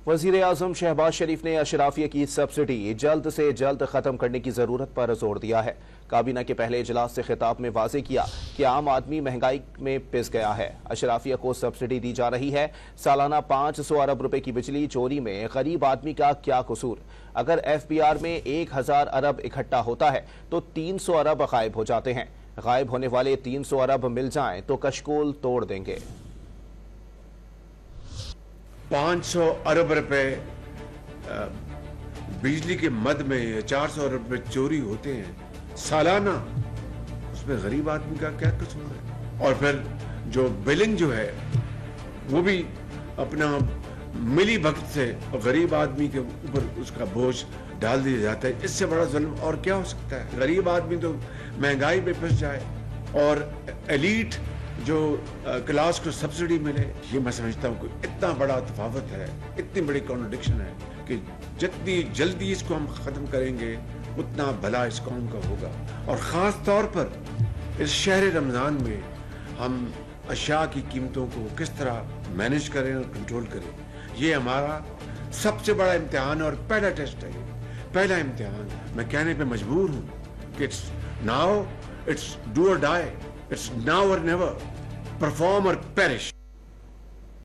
वज़ीर आज़म शहबाज शरीफ ने अशराफिया की सब्सिडी जल्द से जल्द खत्म करने की जरूरत पर जोर दिया है। काबीना के पहले इजलास से खिताब में वाज़ेह किया कि आम आदमी महंगाई में पिस गया है। अशराफिया को सब्सिडी दी जा रही है। सालाना 500 अरब रुपए की बिजली चोरी में गरीब आदमी का क्या कसूर? अगर FBR में 1000 अरब इकट्ठा होता है तो 300 अरब गायब हो जाते हैं। गायब होने वाले 300 अरब मिल जाएं तो कशकोल तोड़ देंगे। 500 अरब रुपए बिजली के मद में 400 अरब रुपए चोरी होते हैं सालाना, उसमें गरीब आदमी का क्या कसूर है? और फिर जो बिलिंग जो है वो भी अपना मिली भगत से गरीब आदमी के ऊपर उसका बोझ डाल दिया जाता है। इससे बड़ा जुल्म और क्या हो सकता है? गरीब आदमी तो महंगाई में फंस जाए और एलीट जो क्लास को सब्सिडी मिले, ये मैं समझता हूँ कि इतना बड़ा तफावत है, इतनी बड़ी कॉन्ट्रडिक्शन है कि जितनी जल्दी इसको हम खत्म करेंगे उतना भला इस कौम का होगा। और ख़ास तौर पर इस शहर रमज़ान में हम अशिया की कीमतों को किस तरह मैनेज करें और कंट्रोल करें, ये हमारा सबसे बड़ा इम्तिहान और पहला टेस्ट है। पहला इम्तिहान मैं कहने पे मजबूर हूँ कि इट्स नाउ, इट्स डू और डाई, इट्स नाउ और नेवर, परफॉर्म और पेरिश।